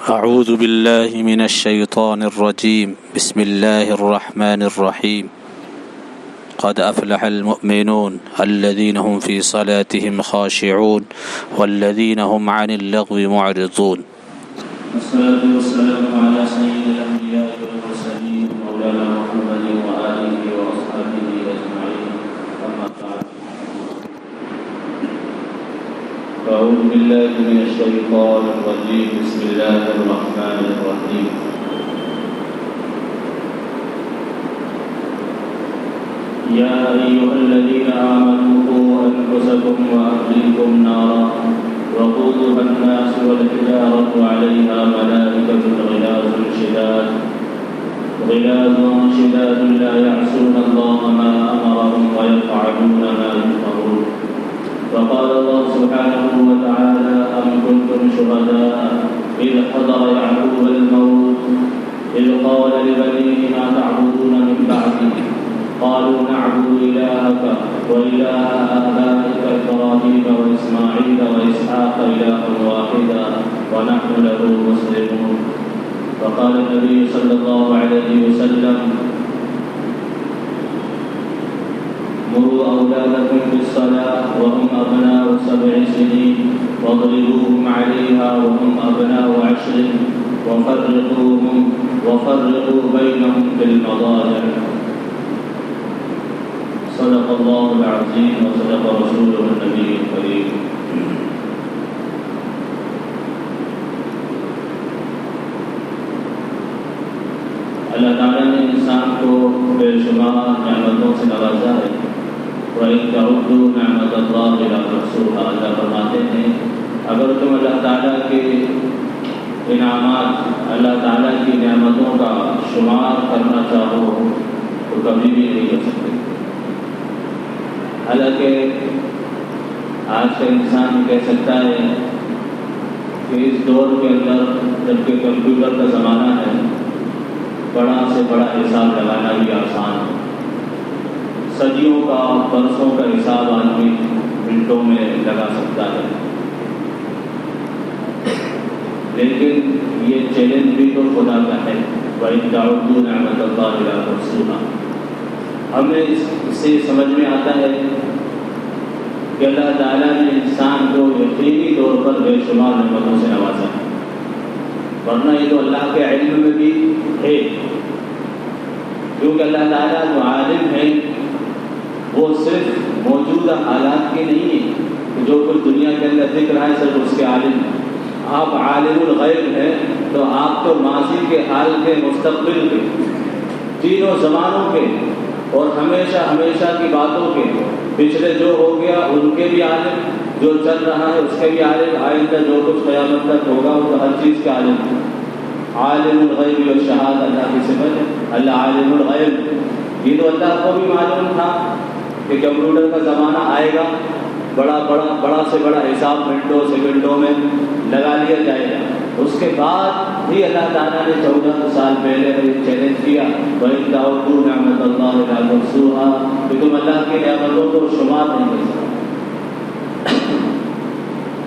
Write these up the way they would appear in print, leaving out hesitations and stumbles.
أعوذ بالله من الشيطان الرجيم. بسم الله الرحمن الرحيم. قد أفلح المؤمنون الذين هم في صلاتهم خاشعون والذين هم عن اللغو معرضون. والصلاة والسلام على سيد الأنبياء والمرسلين مولانا محمد وآله وأصحابه أجمعين. أما بعد، أعوذ بالله من الشيطان الرجيم. بسم الله الرحمن الرحيم. يا أيها الذين آمنوا قوا أنفسكم وأهليكم نارا وقودها الناس والحجارة عليها ملائكة غلاظ شداد لا يعصون الله ما أمرهم ويفعلون ما يؤمرون. وقال الله سبحانه وتعالى: أم كنتم شهداء إذ حضر يعقوب الموت إذ قال لبنيه ما تعبدون من بعده قالوا نعبد إلهك وإله آبائك إبراهيم وإسماعيل وإسحاق إلها واحدا ونحن له مسلمون. وقال النبي صلى الله عليه وسلم: مروا أولادكم بالصلاة وهم أبناء 7 سنين واضربوهم عليها وهم أبناء 10 وفرقوا بينهم في المضاجع. صدق الله العظيم وصدق رسوله النبي الكريم. اللہ تعالیٰ نے انسان کو بے شمار نعمتوں سے نوازا ہے. وَإِن تَعُدُّوا نِعْمَتَ اللَّهِ لَا تُحْصُوهَا. اللہ فرماتے ہیں اگر تم اللہ تعالیٰ کے انعامات، اللہ تعالیٰ کی نعمتوں کا شمار کرنا چاہو تو کبھی بھی نہیں کر سکتے. حالانکہ آج کا انسان کہہ سکتا ہے کہ اس دور کے اندر جبکہ کمپیوٹر کا زمانہ ہے، بڑا سے بڑا حساب لگانا بھی آسان ہے. صدیوں کا، برسوں کا حساب آدمی منٹوں میں لگا سکتا ہے. لیکن یہ چیلنج بھی تو خدا کا ہے. وَإِن تَعُدُّوا نِعْمَتَ اللَّهِ لَا تُحْصُوهَا. ہمیں اس سے سمجھ میں آتا ہے کہ اللہ تعالیٰ نے انسان کو یقینی طور پر بے شمار نعمتوں سے نوازا ہے. ورنہ یہ تو اللہ کے علم میں بھی ہے، کیونکہ اللہ تعالیٰ جو عالم ہے وہ صرف موجودہ حالات کے نہیں ہے کہ جو کچھ دنیا کے اندر دکھ رہا ہے صرف اس کے عالم ہے. آپ عالم الغیب ہیں تو آپ تو ماضی کے، حال کے، مستقبل کے، تینوں زمانوں کے اور ہمیشہ کی باتوں کے، پچھلے جو ہو گیا ان کے بھی عالم، جو چل رہا ہے اس کے بھی عالم، آئندہ جو کچھ قیامت تک ہوگا وہ ہر چیز کے عالم. عالم الغیب والشہادہ اللہ کی صفت ہے. اللہ عالم الغیب. یہ تو اللہ کو بھی معلوم تھا کہ کمپیوٹر کا زمانہ آئے گا، بڑا سے بڑا حساب منٹوں سیکنڈوں میں لگا لیا جائے گا. اس کے بعد بھی اللہ تعالیٰ نے 14 سال پہلے چیلنج کیا: وَإِن تَعُدُّوا نِعْمَتَ اللَّهِ لَا تُحْصُوهَا. کہ تم اللہ کی نعمتوں کو شمار نہیں کر سکتے.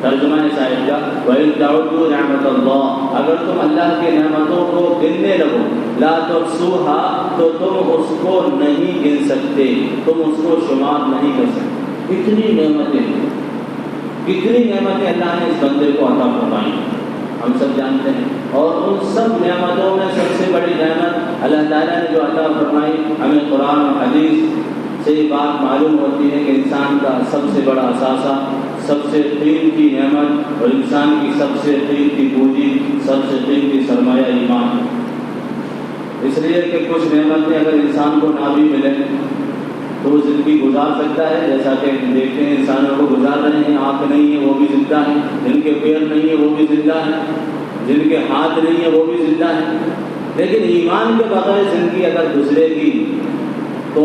ترجمہ صاحب کا: وَإِن تَعُدُّوا نِعْمَتَ اللَّهِ. اگر تم اللہ کی نعمتوں کو گننے لگو، لا تحصوها، تو تم اس کو نہیں گن سکتے، تم اس کو شمار نہیں کر سکتے. کتنی نعمتیں اللہ نے اس بندے کو عطا فرمائی ہم سب جانتے ہیں. اور ان سب نعمتوں میں سب سے بڑی نعمت اللہ تعالیٰ نے جو عطا فرمائی، ہمیں قرآن و حدیث سے یہ بات معلوم ہوتی ہے کہ انسان کا سب سے بڑا اثاثہ، سب سے قیمتی نعمت اور انسان کی سب سے قیمتی پونجی، سب سے قیمتی سرمایہ ایمان. اس لیے کہ کچھ نعمتیں اگر انسان کو نہ بھی ملیں تو وہ زندگی گزار سکتا ہے. جیسا کہ دیکھتے ہیں انسانوں کو گزار رہے ہیں. آنکھ نہیں ہے وہ بھی زندہ ہے، جن کے پیر نہیں ہے وہ بھی زندہ ہے، جن کے ہاتھ نہیں ہے وہ بھی زندہ ہے. لیکن ایمان کے بغیر زندگی اگر گزرے گی تو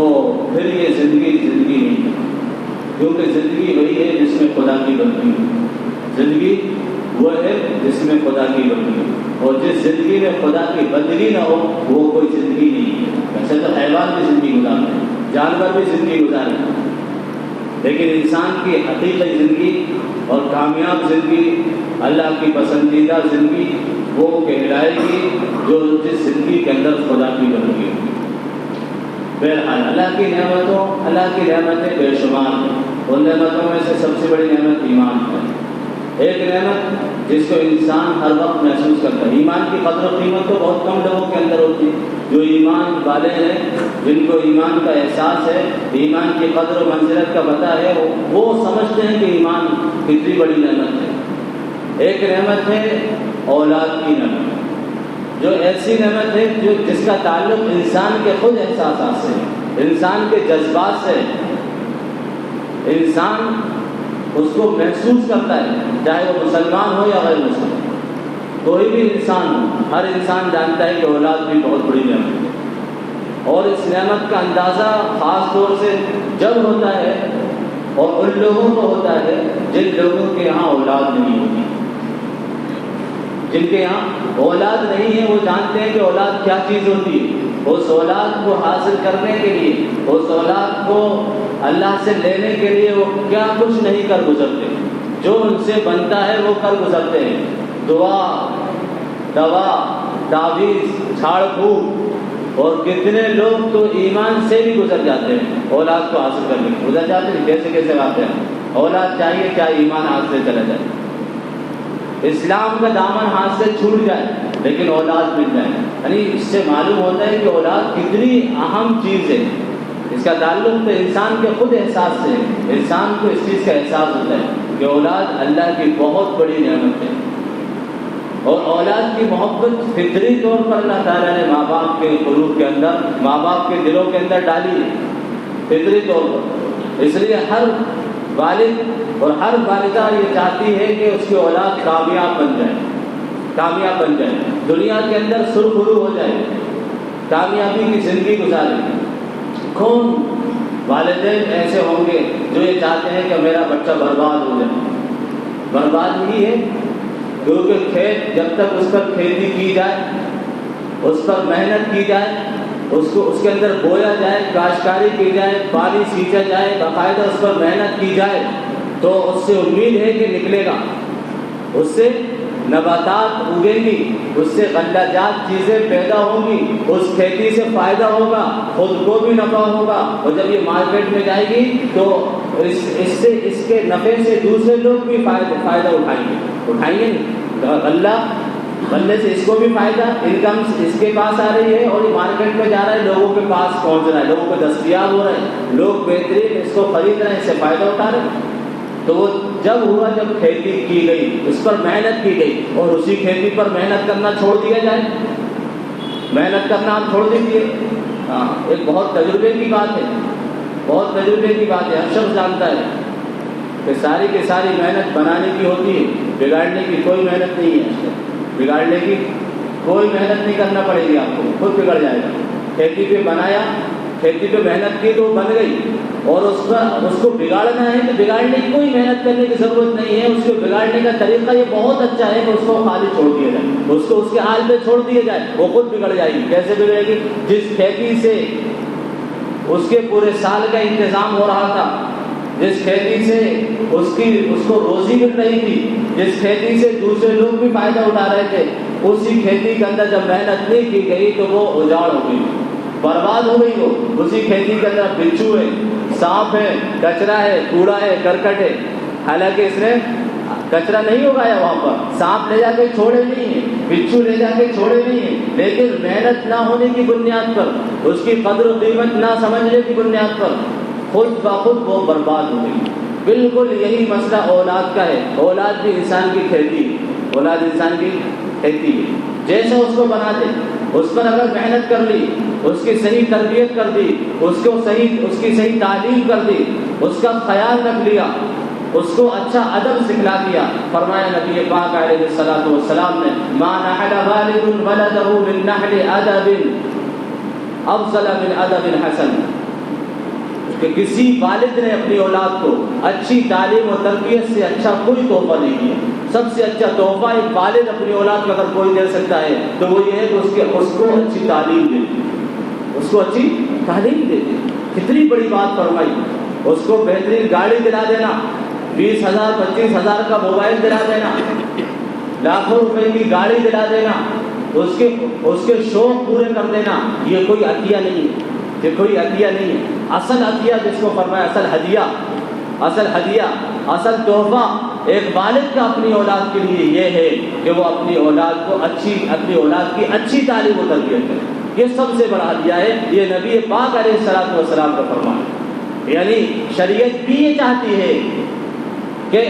پھر یہ زندگی نہیں ہے. کیونکہ زندگی وہی ہے جس میں خدا کی بندگی ہو. زندگی وہ ہے جس میں خدا کی بندگی ہو. اور جس زندگی میں خدا کی بندگی نہ ہو وہ کوئی زندگی نہیں ہے. ویسے تو حیوان بھی زندگی گزارتے ہیں، جانور بھی زندگی گزارتے ہیں، لیکن انسان کی حقیقی زندگی اور کامیاب زندگی، اللہ کی پسندیدہ زندگی وہ کہلائے گی جو جس زندگی کے اندر خدا کی بندگی ہوگی۔ بہرحال اللہ کی نعمتیں بے شمار ہیں، ان نعمتوں میں سے سب سے بڑی نعمت ایمان ہے۔ ایک نعمت جس کو انسان ہر وقت محسوس کرتا ہے۔ ایمان کی قدر و قیمت تو بہت کم لوگوں کے اندر ہوتی ہے۔ جو ایمان والے ہیں، جن کو ایمان کا احساس ہے، ایمان کی قدر و منزلت کا پتہ ہے، وہ سمجھتے ہیں کہ ایمان کتنی بڑی نعمت ہے۔ ایک نعمت ہے اولاد کی نعمت، جو ایسی نعمت ہے جس کا تعلق انسان کے خود احساسات سے ہے، انسان کے جذبات سے ہے۔ انسان اس کو محسوس کرتا ہے، چاہے وہ مسلمان ہو یا غیر مسلمان، کوئی بھی انسان ہو، ہر انسان جانتا ہے کہ اولاد بھی بہت بڑی نعمت ہے۔ اور اس نعمت کا اندازہ خاص طور سے جب ہوتا ہے اور ان لوگوں کو ہوتا ہے جن لوگوں کے یہاں اولاد نہیں ہوتی۔ جن کے یہاں اولاد نہیں ہے وہ جانتے ہیں کہ اولاد کیا چیز ہوتی ہے۔ اس اولاد کو حاصل کرنے کے لیے، اس اولاد کو اللہ سے لینے کے لیے وہ کیا کچھ نہیں کر گزرتے، جو ان سے بنتا ہے وہ کر گزرتے ہیں۔ دعا، دوا، تعویذ، جھاڑ پھونک، اور کتنے لوگ تو ایمان سے بھی گزر جاتے ہیں اولاد کو حاصل کرنے کے، گزر جاتے ہیں کیسے کیسے آتے ہیں۔ اولاد چاہیے کیا ایمان ہاتھ سے چلا جائے، اسلام کا دامن ہاتھ سے چھوٹ جائے لیکن اولاد مل جائے۔ یعنی اس سے معلوم ہوتا ہے کہ اولاد کتنی اہم چیز ہے۔ اس کا تعلق تو انسان کے خود احساس سے ہے، انسان کو اس چیز کا احساس ہوتا ہے کہ اولاد اللہ کی بہت بڑی نعمت ہے۔ اور اولاد کی محبت فطری طور پر اللہ تعالیٰ نے ماں باپ کے قلوب کے اندر، ماں باپ کے دلوں کے اندر ڈالی ہے، فطری طور پر۔ اس لیے ہر والد اور ہر والدہ یہ چاہتی ہے کہ اس کی اولاد کامیاب بن جائے، دنیا کے اندر سرخرو ہو جائے، کامیابی کی زندگی گزارے۔ کون والدین ایسے ہوں گے جو یہ چاہتے ہیں کہ میرا بچہ برباد ہو جائے؟ برباد ہی ہے، کیونکہ کھیت جب تک اس پر کھیتی کی جائے، اس پر محنت کی جائے، اس کے اندر بویا جائے، کاشتکاری کی جائے، پانی سینچا جائے، باقاعدہ اس پر محنت کی جائے، تو اس سے امید ہے کہ نکلے گا، اس سے نباتات اگیں گی، اس سے غلہ جات چیزیں پیدا ہوں گی، اس کھیتی سے فائدہ ہوگا، خود کو بھی نفع ہوگا، اور جب یہ مارکیٹ میں جائے گی تو اس کے نفع سے دوسرے لوگ بھی فائدہ اٹھائیں گے۔ غلے سے اس کو بھی فائدہ، انکم اس کے پاس آ رہی ہے، اور یہ مارکیٹ میں جا رہا ہے، لوگوں کے پاس پہنچ رہا ہے، لوگوں کو دستیاب ہو رہا ہے، لوگ بہترین اس کو خرید رہے ہیں، اس سے فائدہ اٹھا رہے ہیں۔ تو وہ جب کھیتی کی گئی، اس پر محنت کی گئی، اور اسی کھیتی پر محنت کرنا چھوڑ دیا جائے، محنت کرنا آپ چھوڑ دیجیے۔ ایک بہت تجربے کی بات ہے، ہر شخص جانتا ہے کہ ساری کی ساری محنت بنانے کی ہوتی ہے، بگاڑنے کی کوئی محنت نہیں ہے، بگاڑنے کی کوئی محنت نہیں کرنا پڑے گی، آپ کو خود بگڑ جائے گا۔ کھیتی پہ بنایا، کھیتی پہ محنت کی تو بن گئی، اور اس کو بگاڑنا ہے تو بگاڑنے کی کوئی محنت کرنے کی ضرورت نہیں ہے۔ اس کو بگاڑنے کا طریقہ یہ بہت اچھا ہے کہ اس کو خالی چھوڑ دیا جائے، اس کو اس کے حال پہ چھوڑ دیا جائے، وہ خود بگڑ جائے گی۔ کیسے بگڑے گی؟ جس کھیتی سے اس کے پورے سال کا انتظام ہو رہا تھا، جس کھیتی سے اس کو روزی مل رہی تھی، جس کھیتی سے دوسرے لوگ بھی فائدہ اٹھا رہے تھے، اسی کھیتی کے اندر جب محنت نہیں کی گئی تو وہ اجاڑ ہو گئی، برباد ہو گئی۔ وہ اسی کھیتی کے اندر بچھو ہے، سانپ ہے، کچرا ہے، کوڑا ہے، کرکٹ ہے، حالانکہ اس نے کچرا نہیں اگایا، وہاں پر سانپ لے جا کے چھوڑے نہیں ہیں، بچھو لے جا کے چھوڑے نہیں ہیں، لیکن محنت نہ ہونے کی بنیاد پر، اس کی قدر و قیمت نہ سمجھنے کی بنیاد پر خود بخود وہ برباد ہو گئی۔ بالکل یہی مسئلہ اولاد کا ہے۔ اولاد بھی انسان کی کھیتی ہے، اولاد انسان کی کھیتی ہے۔ جیسا اس کو بنا دے، اس پر اگر محنت کر لی، اس کی صحیح تربیت کر دی، اس کی صحیح تعلیم کر دی، اس کا خیال رکھ لیا، اس کو اچھا ادب سکھلا دیا، فرمایا نبی پاک علیہ الصلوۃ والسلام نے، ما نحل والد ولده من نحل ادب افضل من ادب حسن، کہ کسی والد نے اپنی اولاد کو اچھی تعلیم و تربیت سے اچھا کوئی تحفہ نہیں دیا۔ سب سے اچھا تحفہ ایک والد اپنی اولاد کو اگر کوئی دے سکتا ہے تو وہ یہ ہے کہ اس کو اچھی تعلیم دے، اس کو اچھی تعلیم دے دے۔ کتنی بڑی بات فرمائی، اس کو بہترین گاڑی دلا دینا، 20,000 25,000 کا موبائل دلا دینا، لاکھوں روپے کی گاڑی دلا دینا، اس کے شوق پورے کر دینا، یہ کوئی عطیہ نہیں ہے، یہ کوئی عطیہ نہیں ہے۔ اصل عطیہ جس کو فرمایا، اصل ہدیہ، اصل تحفہ ایک والد کا اپنی اولاد کے لیے یہ ہے کہ وہ اپنی اولاد کی اچھی تعلیم و تربیت کرے۔ یہ سب سے بڑا ہدیہ ہے، یہ نبی پاک علیہ الصلوۃ والسلام کا فرمان ہے۔ یعنی شریعت بھی یہ چاہتی ہے کہ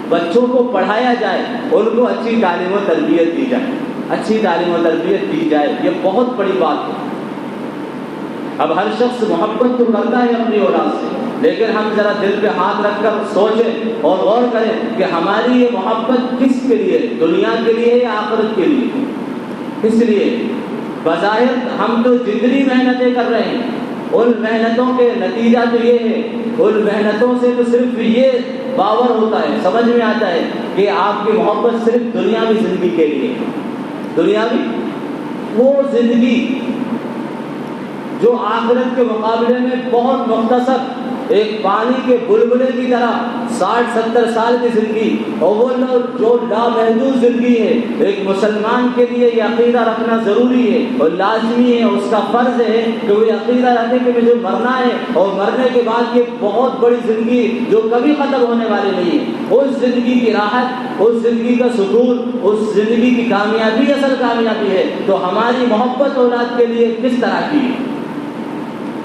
بچوں کو پڑھایا جائے، ان کو اچھی تعلیم و تربیت دی جائے، اچھی تعلیم و تربیت دی جائے، یہ بہت بڑی بات ہے۔ اب ہر شخص محبت تو کرتا ہے اپنی اولاد سے، لیکن ہم ذرا دل پہ ہاتھ رکھ کر سوچیں اور غور کریں کہ ہماری یہ محبت کس کے لیے، دنیا کے لیے یا آخرت کے لیے؟ اس لیے بظاہر ہم تو جتنی محنتیں کر رہے ہیں، ان محنتوں کے نتیجہ تو یہ ہے، ان محنتوں سے تو صرف یہ باور ہوتا ہے، سمجھ میں آتا ہے کہ آپ کی محبت صرف دنیاوی زندگی کے لیے، دنیاوی وہ زندگی جو آخرت کے مقابلے میں بہت مختصر، ایک پانی کے بلبلے کی طرح 60-70 سال کی زندگی، اور وہ جو لامحدود زندگی ہے، ایک مسلمان کے لیے یہ عقیدہ رکھنا ضروری ہے اور لازمی ہے، اس کا فرض ہے کہ وہ عقیدہ رکھے کہ مجھے مرنا ہے، اور مرنے کے بعد یہ بہت بڑی زندگی جو کبھی ختم ہونے والی نہیں ہے، اس زندگی کی راحت، اس زندگی کا سکون، اس زندگی کی کامیابی اصل کامیابی ہے۔ تو ہماری محبت اولاد کے لیے کس طرح کی ہے؟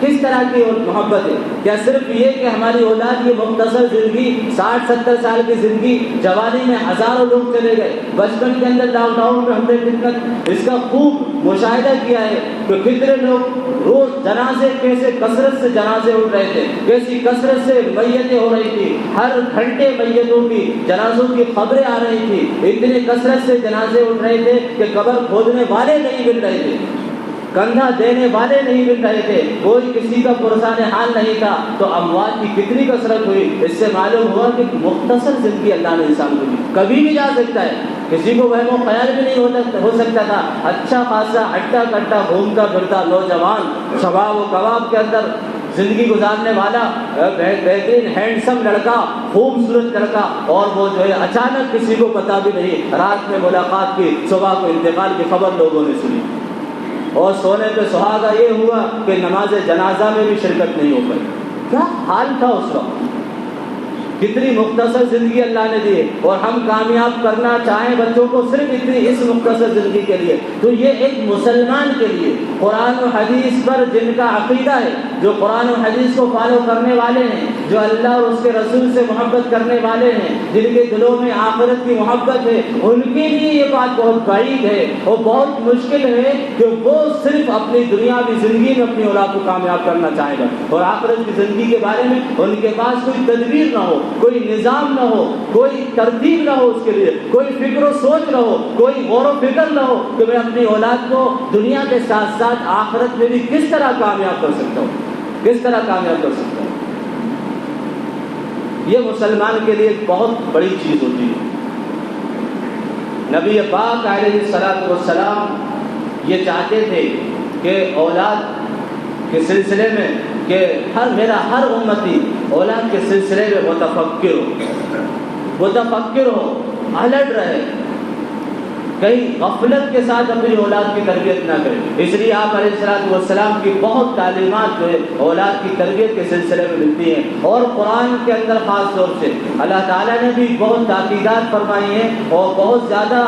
کس طرح کی محبت ہے؟ کیا صرف یہ کہ ہماری اولاد یہ مختصر زندگی، 60-70 سال کی زندگی، جوانی میں ہزاروں لوگ چلے گئے، بچپن کے اندر لاک ڈاؤن میں ہم نے کتنا اس کا خوب مشاہدہ کیا ہے کہ کتنے لوگ روز جنازے، کیسے کثرت سے جنازے اٹھ رہے تھے، کیسی کثرت سے میتیں ہو رہی تھی، ہر گھنٹے میتوں کی، جنازوں کی خبریں آ رہی تھی، اتنی کثرت سے جنازے اٹھ رہے تھے کہ قبر کھودنے والے نہیں مل رہے تھے، کندھا دینے والے نہیں مل رہے تھے، کوئی کسی کا پرسان حال نہیں تھا۔ تو اموات کی کتنی کثرت ہوئی، اس سے معلوم ہوا کہ مختصر زندگی اللہ نے انسان کو دی، کبھی بھی جا سکتا ہے، کسی کو وہم و خیال بھی نہیں ہو سکتا تھا۔ اچھا خاصا ہٹا کٹا گھومتا پھرتا نوجوان، شباب و کباب کے اندر زندگی گزارنے والا بہترین ہینڈسم لڑکا، خوبصورت لڑکا، اور وہ جو ہے اچانک کسی کو پتا بھی نہیں، رات میں ملاقات کی، صبح کو انتقال کی خبر لوگوں نے سنی، اور سونے پہ سہاگا یہ ہوا کہ نماز جنازہ میں بھی شرکت نہیں ہو پائی۔ کیا حال تھا اس وقت؟ کتنی مختصر زندگی اللہ نے دی ہے، اور ہم کامیاب کرنا چاہیں بچوں کو صرف اس مختصر زندگی کے لیے، تو یہ ایک مسلمان کے لیے قرآن و حدیث پر جن کا عقیدہ ہے، جو قرآن و حدیث کو فالو کرنے والے ہیں، جو اللہ اور اس کے رسول سے محبت کرنے والے ہیں، جن کے دلوں میں آخرت کی محبت ہے، ان کے لیے یہ بات بہت بعید ہے اور بہت مشکل ہے کہ وہ صرف اپنی دنیاوی زندگی میں اپنی اولاد کو کامیاب کرنا چاہے گا، اور آخرت کی زندگی کے بارے میں ان کے پاس کوئی تدبیر نہ ہو، کوئی نظام نہ ہو، کوئی ترتیب نہ ہو، اس کے لیے کوئی فکر و سوچ نہ ہو، کوئی غور و فکر نہ ہو کہ میں اپنی اولاد کو دنیا کے ساتھ ساتھ آخرت میں بھی کس طرح کامیاب کر سکتا ہوں، کس طرح کامیاب کر سکتا ہوں۔ یہ مسلمان کے لیے ایک بہت بڑی چیز ہوتی ہے۔ نبی پاک علیہ الصلوۃ والسلام یہ چاہتے تھے کہ اولاد کے سلسلے میں کہ میرا ہر امتی اولاد کے سلسلے میں متفکر ہو، الرٹ رہے، کہیں غفلت کے ساتھ اپنی اولاد کی تربیت نہ کرے۔ اس لیے آپ علیہ الصلوۃ والسلام کی بہت تعلیمات جو ہے اولاد کی تربیت کے سلسلے میں ملتی ہیں، اور قرآن کے اندر خاص طور سے اللہ تعالیٰ نے بھی بہت تاکیدات فرمائی ہیں اور بہت زیادہ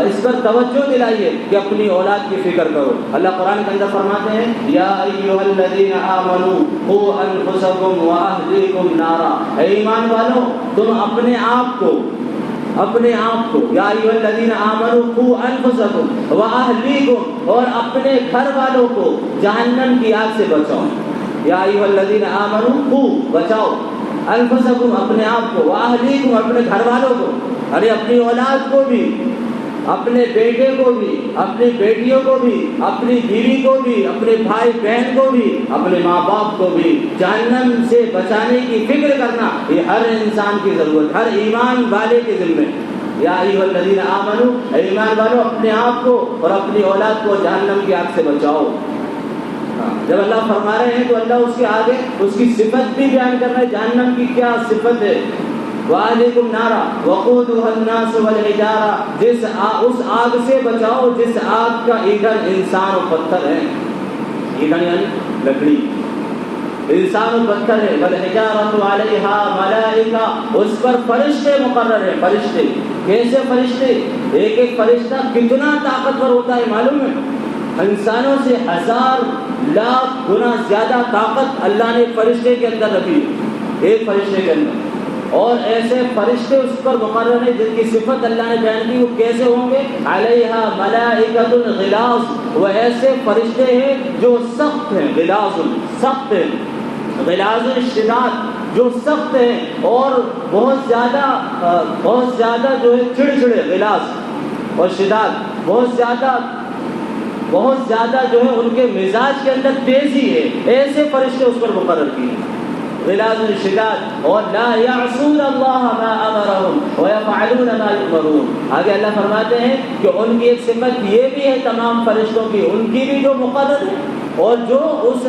اس پر توجہ دلائی ہے کہ اپنی اولاد کی فکر کرو۔ اللہ قرآن کے اندر فرماتے ہیں یا ایھا الذین آمنوا قوا انفسکم واہلیکم نارا، اے ایمان والو تم اپنے آپ کو یا ایھا الذین آمنوا قوا انفسکم واہلیکم، اور اپنے گھر والوں کو جہنم کی آگ سے بچاؤ۔ یا ایھا الذین آمنوا قوا، بچاؤ، انفسکم اپنے آپ کو، واہلیکم اپنے گھر والوں کو، ارے اپنی اولاد کو بھی، اپنے بیٹے کو بھی، اپنی بیٹیوں کو بھی، اپنی بیوی کو بھی، اپنے بھائی بہن کو بھی، اپنے ماں باپ کو بھی جہنم سے بچانے کی فکر کرنا، یہ ہر انسان کی ضرورت، ہر ایمان والے کے ذمہ۔ یا ایھا الذین آمنوا، اے ایمان والو اپنے آپ کو اور اپنی اولاد کو جہنم کی آگ سے بچاؤ۔ جب اللہ فرما رہے ہیں تو اللہ اس کے آگے اس کی صفت بھی بیان کر رہے ہیں، جہنم کی کیا صفت ہے، وَأَهْلِكُمْ نَارًا وَقُودُهَا النَّاسُ وَالْحِجَارَةُ اس آگ سے بچاؤ جس آگ کا ایندھن انسان و پتھر ہے. ایندھن یعنی لکڑی، انسان و پتھر ہے. وَالْحِجَارَةُ عَلَيْهَا مَلَائِكَةٌ اس پر فرشتے مقرر ہیں. فرشتے کیسے فرشتے؟ ایک ایک فرشتہ کتنا طاقتور ہوتا ہے معلوم ہے؟ انسانوں سے 1000 لاکھ گنا زیادہ طاقت اللہ نے فرشتے کے اندر رکھی ہے، ایک فرشتے کے اندر. اور ایسے فرشتے اس پر مقرر ہیں جن کی صفت اللہ نے بیان کی. وہ کیسے ہوں گے؟ علیہا ملائکۃ غلاظ، وہ ایسے فرشتے ہیں جو سخت ہیں. غلاظ سخت ہیں، غلاظ شداد جو سخت ہیں اور بہت زیادہ جو ہے چڑچڑے. غلاظ اور شداد بہت زیادہ جو ہے ان کے مزاج کے اندر تیزی ہے. ایسے فرشتے اس پر مقرر کیے ہیں. غلاظ شداد. اور لا یعصون اللہ ما امرهم ويفعلون ما یؤمرون. آگے اللہ فرماتے ہیں کہ ان کی ایک صفت یہ بھی ہے تمام فرشتوں کی، ان کی بھی جو مقرر ہے اور جو اس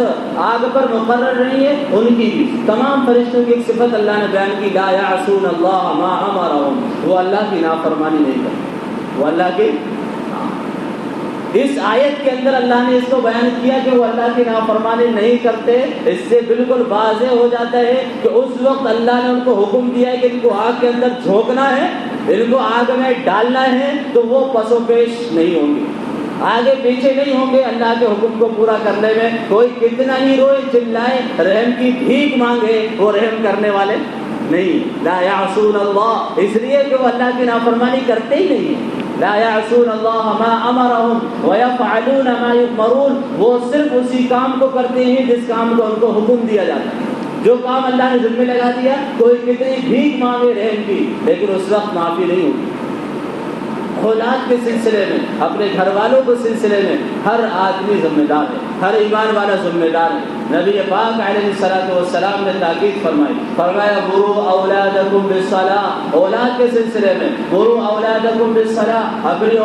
آگ پر مقرر رہی ہے ان کی بھی. تمام فرشتوں کی ایک صفت اللہ نے بیان کی، لا یعصون اللہ ما امرهم. وہ اللہ کی نافرمانی نہیں کرتے، وہ اللہ کی. اس آیت کے اندر اللہ نے اس کو بیان کیا کہ وہ اللہ کی نافرمانی نہیں کرتے. اس سے بالکل واضح ہو جاتا ہے کہ اس وقت اللہ نے ان کو حکم دیا ہے کہ ان کو آگ کے اندر جھونکنا ہے، ان کو آگ میں ڈالنا ہے، تو وہ پس و پیش نہیں ہوں گے، آگے پیچھے نہیں ہوں گے اللہ کے حکم کو پورا کرنے میں. کوئی کتنا ہی روئے چلائے رحم کی بھیک مانگے، وہ رحم کرنے والے نہیں. لا یعصون اللہ، اس لیے کہ وہ اللہ کی نافرمانی کرتے ہی نہیں ہیں. لا یعصون اللہ ما امرهم ويفعلون ما یؤمرون. وہ صرف اسی کام کو کرتے ہیں جس کام کو ان کو حکم دیا جاتا ہے. جو کام اللہ نے ذمہ لگا دیا، کوئی کتنی بھیک مانگے رحم کی، لیکن اس وقت معافی نہیں ہوگی. اولاد کے سلسلے میں، اپنے گھر والوں کے سلسلے میں ہر آدمی ذمہ دار ہے، ہر ایمان والا ذمہ دار ہے. نبی پاک علیہ الصلوۃ والسلام نے تاکید فرمایا مروا اولادکم بالصلاۃ. اولاد کے سلسلے میں مروا اولادکم بالصلاۃ، اپنی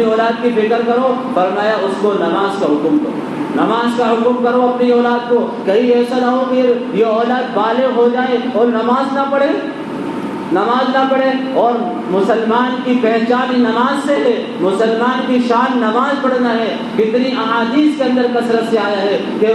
اولاد کی فکر کرو. فرمایا اس کو نماز کا حکم کرو، نماز کا حکم کرو اپنی اولاد کو. کہیں ایسا نہ ہو کہ یہ اولاد بالغ ہو جائے اور نماز نہ پڑھے. اور مسلمان کی پہچان نماز سے ہے، مسلمان کی شان نماز پڑھنا ہے. کتنی احادیث کے اندر کثرت سے آیا ہے کہ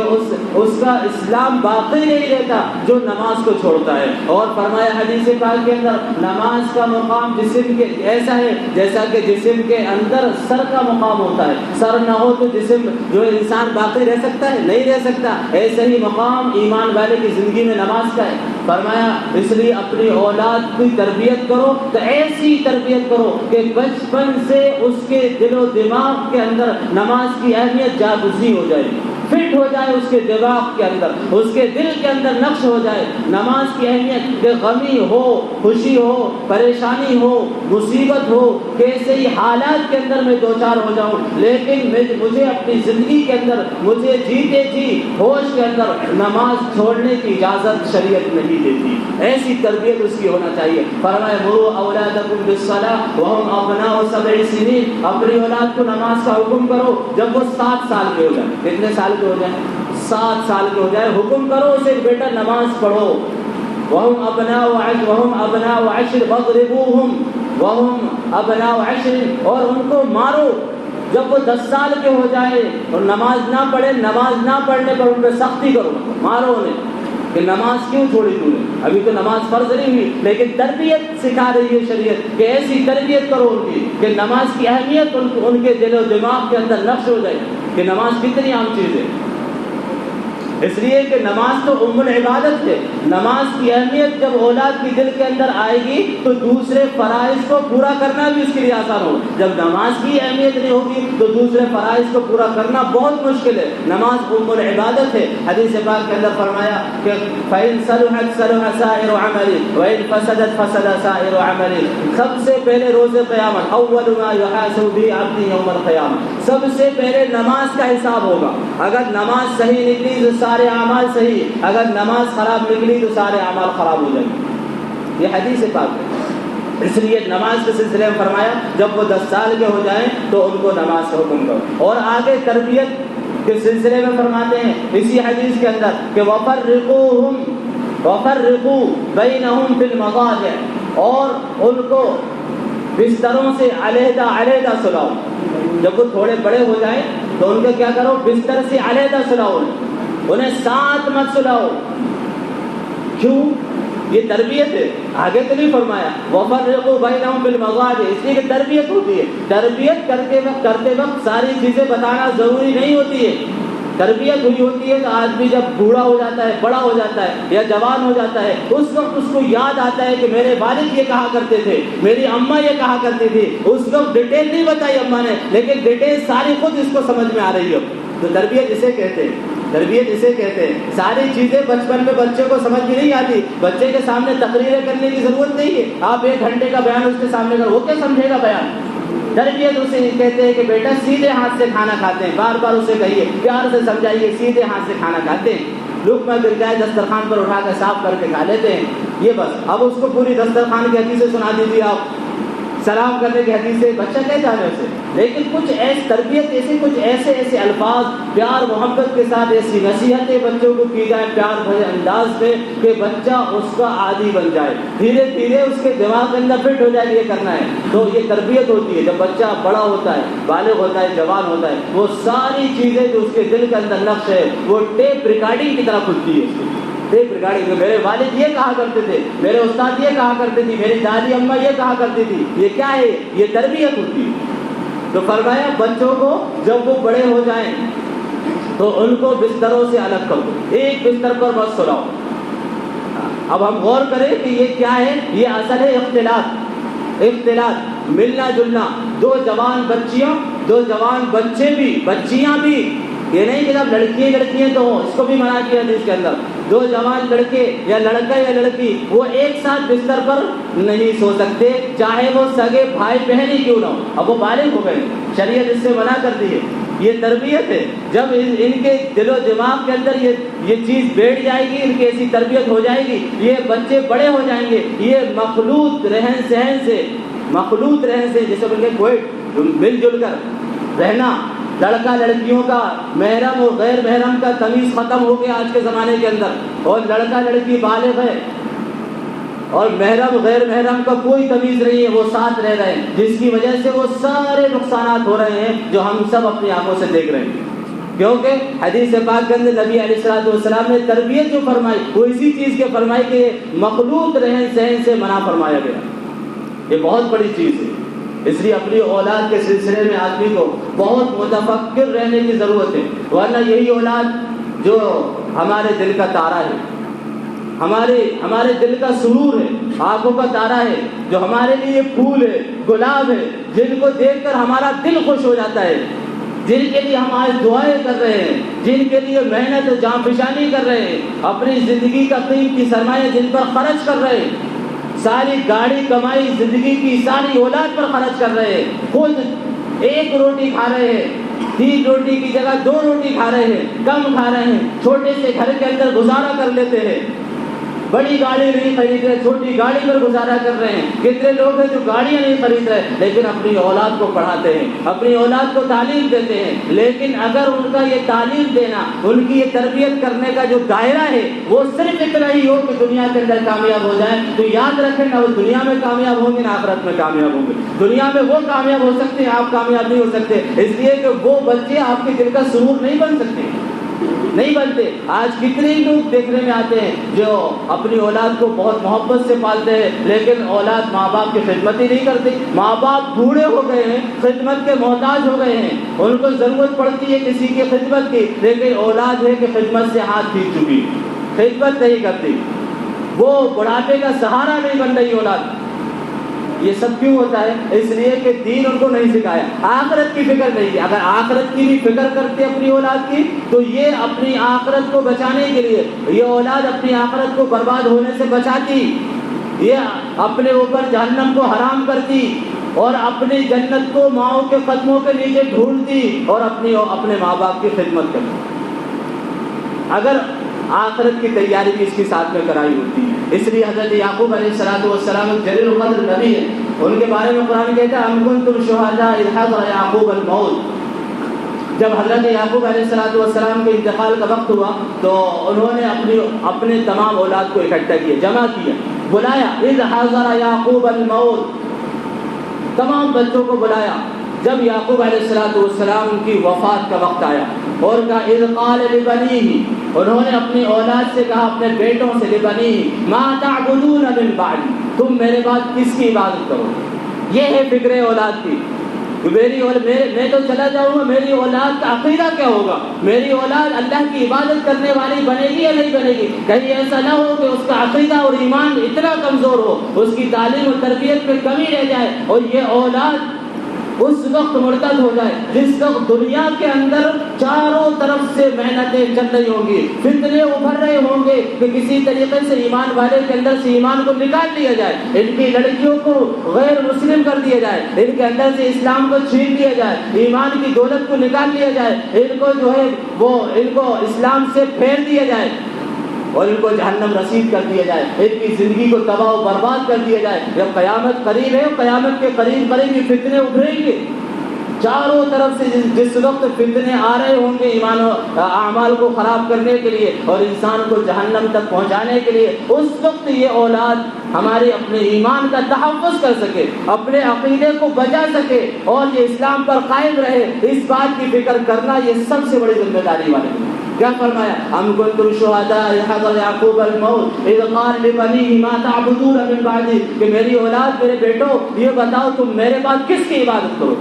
اس کا اسلام باقی نہیں رہتا جو نماز کو چھوڑتا ہے. اور فرمایا حدیث پاک کے اندر نماز کا مقام جسم کے ایسا ہے جیسا کہ جسم کے اندر سر کا مقام ہوتا ہے. سر نہ ہو تو جسم جو انسان باقی رہ سکتا ہے؟ نہیں رہ سکتا. ایسے ہی مقام ایمان والے کی زندگی میں نماز کا ہے. فرمایا اس لیے اپنی اولاد کی تربیت کرو تو ایسی تربیت کرو کہ بچپن سے اس کے دل و دماغ کے اندر نماز کی اہمیت جاگزی ہو جائے، فٹ ہو جائے اس کے دماغ کے اندر، اس کے دل کے اندر نقش ہو جائے نماز کی اہمیت. کہ غمی ہو، خوشی ہو، پریشانی ہو، مصیبت ہو، کیسے ہی حالات کے اندر میں دوچار ہو جاؤں، لیکن مجھے اپنی زندگی کے اندر، مجھے جیتے جی ہوش کے اندر نماز چھوڑنے کی اجازت شریعت نہیں دیتی. ایسی تربیت اس کی ہونا چاہیے. فرمایا مروا اولادکم بالصلاۃ وهم ابناء 7 سنین. اپنی اولاد کو نماز کا حکم کرو جب وہ 7 سال کے ہو جائیں. کتنے سال کے ہو جائیں؟ 7 سال کے ہو جائے. حکم کرو اسے بیٹا نماز پڑھو. وهم ابناء 10 فاضربوهم وهم ابناء 10. اور ان کو مارو جب وہ 10 سال کے ہو جائے اور نماز نہ پڑھے. نماز نہ پڑھنے پر ان پہ سختی کرو، مارو انہیں. کہ نماز کیوں چھوڑی تو نے؟ ابھی تو نماز فرض نہیں ہوئی، لیکن تربیت سکھا رہی ہے شریعت کہ ایسی تربیت کرو ان کی کہ نماز کی اہمیت ان کے دل و دماغ کے اندر نقش ہو جائے کہ نماز کتنی عام چیز ہے. اس لیے کہ نماز تو ام العبادت ہے. نماز کی اہمیت جب اولاد کی دل کے اندر آئے گی تو دوسرے فرائض کو پورا کرنا بھی اس کے لیے آسان ہوگا. جب نماز کی اہمیت نہیں ہوگی تو دوسرے فرائض کو پورا کرنا بہت مشکل ہے. نماز ام العبادت ہے. حدیث پاک کے اندر فرمایا کہ فَإِن صَلُحَتْ صَلُحَ سَائِرُ عَمَلِهِ وَإِن فَسَدَتْ فَسَدَ سَائِرُ عَمَلِهِ. سب سے پہلے روز قیامت اول ما يحاسب به عبد يوم القيامة. سب سے پہلے نماز کا حساب ہوگا. اگر نماز صحیح نکلی تو سارے اعمال صحیح، اگر نماز خراب نکلی تو سارے اعمال خراب ہو جائیں گے. یہ حدیث پاک ہے. اس لیے نماز کے سلسلے میں فرمایا جب وہ 10 سال کے ہو جائیں تو ان کو نماز کا حکم کرو. اور آگے تربیت کے سلسلے میں فرماتے ہیں اسی حدیث کے اندر کہ وَفَرِّقُوهُمْ وفرقوا بینہم فی المضاجع، اور ان کو بستروں سے علیحدہ علیحدہ سلاؤ. جب وہ تھوڑے بڑے ہو جائیں تو ان کا کیا کرو، بستر سے علیحدہ سلاؤ، انہیں ساتھ مت سلاؤ. کیوں؟ یہ تربیت ہے، آگے تو نہیں فرمایا وَفَرِّقُوا بَيْنَهُمْ بِالْمَضَاجِعِ، اس لیے کہ تربیت ہوتی ہے. تربیت کرتے وقت ساری چیزیں بتانا ضروری نہیں ہوتی ہے. تربیت ہوئی ہوتی ہے تو آدمی جب بوڑھا ہو جاتا ہے، بڑا ہو جاتا ہے یا جوان ہو جاتا ہے، اس وقت اس کو یاد آتا ہے کہ میرے والد یہ کہا کرتے تھے، میری اماں یہ کہا کرتی تھی. اس وقت ڈیٹیل نہیں بتائی اماں نے، لیکن ڈیٹیل ساری خود اس کو سمجھ میں آ رہی ہو. تو تربیت اسے کہتے ہیں، تربیت اسے کہتے ہیں. ساری چیزیں بچپن میں بچے کو سمجھ میں نہیں آتی. بچے کے سامنے تقریریں کرنے کی ضرورت نہیں ہے. آپ 1 گھنٹے کا بیان اس کے سامنے کرو، وہ کیا سمجھے گا بیان؟ تربیت اسے کہتے ہیں کہ بیٹا سیدھے ہاتھ سے کھانا کھاتے ہیں. بار بار اسے کہیے، پیار سے سمجھائیے، سیدھے ہاتھ سے کھانا کھاتے ہیں. لقمہ گر جائے دسترخوان پر اٹھا کر صاف کر کے کھا لیتے ہیں. یہ بس. اب اس کو پوری دسترخوان کی حدیثیں سنا دیجیے آپ، سلام کرنے کی حدیثیں، بچہ کیا جانے اسے. لیکن کچھ ایسی تربیت، کچھ ایسے الفاظ پیار محبت کے ساتھ، ایسی نصیحتیں بچوں کو کی جائیں پیار بھرے انداز میں کہ بچہ اس کا عادی بن جائے. دھیرے دھیرے اس کے دماغ کے اندر فٹ ہو جائے یہ کرنا ہے. تو یہ تربیت ہوتی ہے. جب بچہ بڑا ہوتا ہے، بالغ ہوتا ہے، جوان ہوتا ہے، وہ ساری چیزیں جو اس کے دل کے اندر نقش ہے وہ ٹیپ ریکارڈنگ کی طرح کھلتی ہے. ٹیپ ریکارڈنگ، میرے والد یہ کہا کرتے تھے، میرے استاد یہ کہا کرتے تھی، میری دادی اماں یہ کہا کرتی تھی. یہ کیا ہے؟ یہ تربیت ہوتی ہے. تو فرمایا بچوں کو جب وہ بڑے ہو جائیں تو ان کو بستروں سے الگ کر دو، ایک بستر پر مت سلاؤ. اب ہم غور کریں کہ یہ کیا ہے. یہ اصل ہے اختلاط، ملنا جلنا. 2 جوان بچیاں، 2 جوان بچے بھی، بچیاں بھی. یہ نہیں کہ جب لڑکیاں تو ہوں، اس کو بھی منع کیا تھا اس کے اندر. 2 جوان لڑکے یا لڑکا یا لڑکی وہ ایک ساتھ بستر پر نہیں سو سکتے، چاہے وہ سگے بھائی بہن ہی کیوں نہ ہو. اب وہ بالغ ہو گئے، شریعت اس سے منع کرتی ہے. یہ تربیت ہے. جب ان کے دل و دماغ کے اندر یہ چیز بیٹھ جائے گی، ان کی ایسی تربیت ہو جائے گی، یہ بچے بڑے ہو جائیں گے. یہ مخلوط رہن سہن سے جسے بولتے کوئی مل جل کر رہنا، لڑکا لڑکیوں کا محرم اور غیر محرم کا تمیز ختم ہو گیا آج کے زمانے کے اندر. اور لڑکا لڑکی بالغ ہے اور محرم غیر محرم کا کوئی تمیز نہیں ہے، وہ ساتھ رہ رہے ہیں، جس کی وجہ سے وہ سارے نقصانات ہو رہے ہیں جو ہم سب اپنی آنکھوں سے دیکھ رہے ہیں. کیونکہ حدیث پاک کے اندر نبی علیہ الصلوۃ والسلام نے تربیت جو فرمائی وہ اسی چیز کے فرمائی کہ مخلوط رہن سہن سے منع فرمایا گیا. یہ بہت بڑی چیز ہے. اس لیے اپنی اولاد کے سلسلے میں آدمی کو بہت متفکر رہنے کی ضرورت ہے. ورنہ یہی اولاد جو ہمارے دل کا تارا ہے، ہمارے دل کا سرور ہے، آنکھوں کا تارا ہے، جو ہمارے لیے پھول ہے، گلاب ہے، جن کو دیکھ کر ہمارا دل خوش ہو جاتا ہے، جن کے لیے ہم آج دعائیں کر رہے ہیں، جن کے لیے محنت جاں فشانی کر رہے ہیں، اپنی زندگی کا قیمتی سرمایہ جن پر خرچ کر رہے ہیں، ساری گاڑی کمائی زندگی کی ساری اولاد پر خرچ کر رہے ہیں، خود 1 روٹی کھا رہے ہیں، 3 روٹی کی جگہ 2 روٹی کھا رہے ہیں، کم کھا رہے ہیں، چھوٹے سے گھر کے اندر گزارا کر لیتے ہیں، بڑی گاڑی نہیں خرید رہے، چھوٹی گاڑی پر گزارا کر رہے ہیں. کتنے لوگ ہیں جو گاڑیاں نہیں خرید رہے لیکن اپنی اولاد کو پڑھاتے ہیں، اپنی اولاد کو تعلیم دیتے ہیں. لیکن اگر ان کا یہ تعلیم دینا، ان کی یہ تربیت کرنے کا جو دائرہ ہے وہ صرف اتنا ہی ہو کہ دنیا کے اندر کامیاب ہو جائیں، تو یاد رکھیں نہ وہ دنیا میں کامیاب ہوں گے نہ آخرت میں کامیاب ہوں گے. دنیا میں وہ کامیاب ہو سکتے ہیں، آپ کامیاب نہیں ہو سکتے، اس لیے کہ وہ بچے آپ کے دل کا سرور نہیں بن سکتے، نہیں بنتے. آج کتنے لوگ دیکھنے میں آتے ہیں جو اپنی اولاد کو بہت محبت سے پالتے ہیں لیکن اولاد ماں باپ کی خدمت ہی نہیں کرتی. ماں باپ بوڑھے ہو گئے ہیں، خدمت کے محتاج ہو گئے ہیں، ان کو ضرورت پڑتی ہے کسی کی خدمت کی، لیکن اولاد ہے کہ خدمت سے ہاتھ کھینچ چکی، خدمت نہیں کرتی، وہ بڑھاپے کا سہارا نہیں بن رہی اولاد. یہ سب کیوں ہوتا ہے؟ اس لیے کہ دین ان کو نہیں سکھایا، آخرت کی فکر نہیں. اگر آخرت کی بھی فکر کرتے اپنی اولاد کی تو یہ اپنی آخرت کو بچانے کے لیے، یہ اولاد اپنی آخرت کو برباد ہونے سے بچاتی، یہ اپنے اوپر جہنم کو حرام کرتی اور اپنی جنت کو ماؤں کے قدموں کے نیچے ڈھونڈتی اور اپنے ماں باپ کی خدمت کرتی اگر آخرت کی تیاری بھی اس کے ساتھ میں کرائی ہوتی ہے. اس لیے حضرت یعقوب علیہ السلام جلیل القدر نبی ہیں، ان کے بارے میں قرآن کہتا ہے ام کنتم شہداء اذ حضر یعقوب الموت. جب حضرت یعقوب علیہ السلام کے انتقال کا وقت ہوا تو انہوں نے اپنے تمام اولاد کو اکٹھا کیا، جمع کیا، بلایا، اذ حضر یعقوب الموت، تمام بچوں کو بلایا جب یعقوب علیہ السلام کی وفات کا وقت آیا، اور کہا اذ قال لبنیہ، انہوں نے اپنی اولاد سے کہا، اپنے بیٹوں سے، لبنیہ ما تعبدون من بعدی، تم میرے بعد کس کی عبادت کرو؟ یہ ہے فکر اولاد کی، میں تو چلا جاؤں گا، میری اولاد کا عقیدہ کیا ہوگا؟ میری اولاد اللہ کی عبادت کرنے والی بنے گی یا نہیں بنے گی؟ کہیں ایسا نہ ہو کہ اس کا عقیدہ اور ایمان اتنا کمزور ہو، اس کی تعلیم و تربیت میں کمی رہ جائے، اور یہ اولاد اس وقت مرتد ہو جائے جس وقت دنیا کے اندر چاروں طرف سے محنتیں چل رہی ہوں گی، فتنے ابھر رہے ہوں گے کہ کسی طریقے سے ایمان والے کے اندر سے ایمان کو نکال لیا جائے، ان کی لڑکیوں کو غیر مسلم کر دیا جائے، ان کے اندر سے اسلام کو چھین لیا جائے، ایمان کی دولت کو نکال لیا جائے، ان کو جو ہے ان کو اسلام سے پھیر دیا جائے اور ان کو جہنم رسید کر دیا جائے، ان کی زندگی کو تباہ و برباد کر دیا جائے۔ جب قیامت قریب ہے، قیامت کے قریب یہ فتنے ابھریں گے چاروں طرف سے، جس وقت فتنے آ رہے ہوں گے ایمان و اعمال کو خراب کرنے کے لیے اور انسان کو جہنم تک پہنچانے کے لیے، اس وقت یہ اولاد ہمارے اپنے ایمان کا تحفظ کر سکے، اپنے عقیدے کو بچا سکے اور یہ اسلام پر قائم رہے، اس بات کی فکر کرنا یہ سب سے بڑی ذمہ داری والے ہیں۔ کیا فرمایا؟ ام کنتم شہداء اذ حضر یعقوب الموت اذ قال لبنیہ ما تعبدون من بعدی، کہ میری اولاد، میرے بیٹو، یہ بتاؤ تم میرے بعد کس کی عبادت کرو؟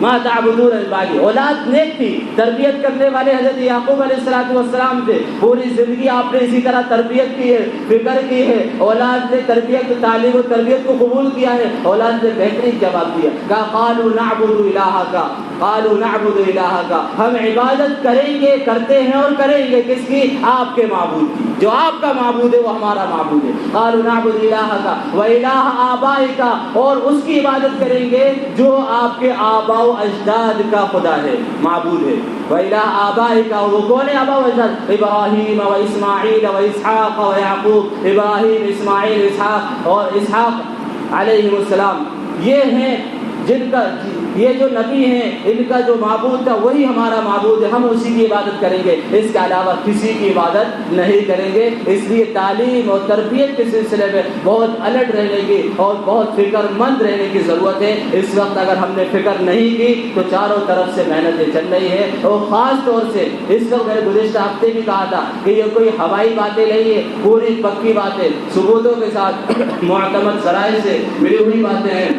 ما تعبدون من بعدی، اولاد نیک تھی، تربیت کرنے والے حضرت یعقوب علیہ السلام تھے، پوری زندگی آپ نے اسی طرح تربیت کی ہے، فکر کی ہے، اولاد نے تربیت، تعلیم و تربیت کو قبول کیا ہے، اولاد نے بہترین جواب دیا، کہا قالوا نعبد الہک، قالوا نعبد الہک، ہم عبادت کریں گے، کرتے ہیں اور کریں گے کس کی؟ آپ کے معبود کی، جو آپ کا معبود ہے وہ ہمارا معبود ہے۔ قالوا نعبد الہک و الہ آبائک، اور اس کی عبادت کریں گے جو آپ کے آباء و اجداد کا خدا ہے، معبود ہے۔ وَإِلَىٰ آبَائِكَ، وہ کون ہے آباء و اجداد؟ ابراہیم و اسماعیل و اسحاق و یعقوب، ابراہیم، اسماعیل، اسحاق اور اسحاق علیہ السلام، یہ ہیں جن کا، یہ جو نبی ہیں ان کا جو معبود تھا وہی ہمارا معبود ہے، ہم اسی کی عبادت کریں گے، اس کے علاوہ کسی کی عبادت نہیں کریں گے۔ اس لیے تعلیم اور تربیت کے سلسلے میں بہت الرٹ رہنے کی اور بہت فکر مند رہنے کی ضرورت ہے۔ اس وقت اگر ہم نے فکر نہیں کی تو چاروں طرف سے محنتیں چل رہی ہیں، اور خاص طور سے اس وقت میں نے گزشتہ ہفتے بھی کہا تھا کہ یہ کوئی ہوائی باتیں نہیں ہے، پوری پکی باتیں، ثبوتوں کے ساتھ، معتمد ذرائع سے ملی ہوئی باتیں ہیں۔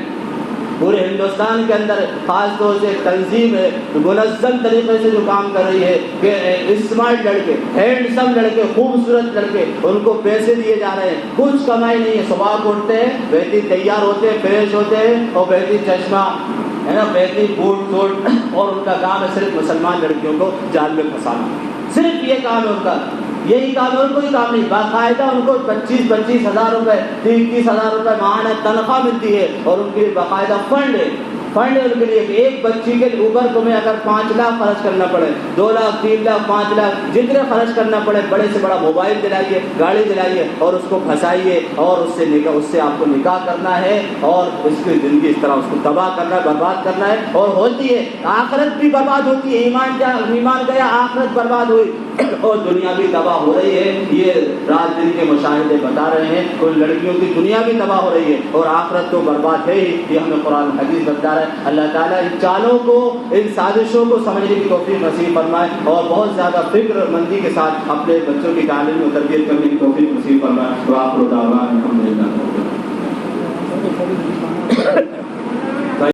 پورے ہندوستان کے اندر خاص طور سے تنظیم ہے منظم طریقے سے جو کام کر رہی ہے کہ اسمارٹ لڑکے، ہینڈسم لڑکے، خوبصورت لڑکے، ان کو پیسے دیے جا رہے ہیں، کچھ کمائی نہیں ہے، صبح کو اٹھتے ہیں، بہترین تیار ہوتے ہیں، فریش ہوتے ہیں، اور بہترین چشمہ ہے نا، بہترین بوٹ سوٹ، اور ان کا کام ہے صرف مسلمان لڑکیوں کو جال میں پھنسانا، صرف یہ کام ہے ان کا، یہی کام ہے، اور کوئی کام نہیں۔ باقاعدہ ان کو 25 ہزار روپے، 30 ہزار روپے ماہانہ تنخواہ ملتی ہے، اور ان کے لیے باقاعدہ فنڈ ہے ان کے لیے کہ ایک بچی کے اوپر تمہیں اگر 5 لاکھ خرچ کرنا پڑے، 2 لاکھ، 3 لاکھ، 5 لاکھ، جتنے خرچ کرنا پڑے، بڑے سے بڑا موبائل دلائیے، گاڑی دلائیے، اور اس کو پھنسائیے، اور اس سے آپ کو نکاح کرنا ہے، اور اس کی زندگی اس طرح اس کو تباہ کرنا ہے، برباد کرنا ہے، اور ہوتی ہے آخرت بھی برباد ہوتی ہے، ایمان گیا، آخرت برباد ہوئی، اور دنیا بھی تباہ ہو رہی ہے۔ یہ رات دن کے مشاہدے بتا رہے ہیں، کچھ لڑکیوں کی دنیا بھی تباہ ہو رہی ہے اور آخرت تو برباد ہے ہی، یہ ہمیں قرآن حدیث بتا رہا ہے۔ اللہ تعالیٰ ان چالوں کو، ان سازشوں کو سمجھنے کی توفیق نصیب فرمائے، اور بہت زیادہ فکر مندی کے ساتھ اپنے بچوں کی تعلیم و تربیت کرنے کی توفیق نصیب فرمائے۔ وآخر دعوانا الحمدللہ۔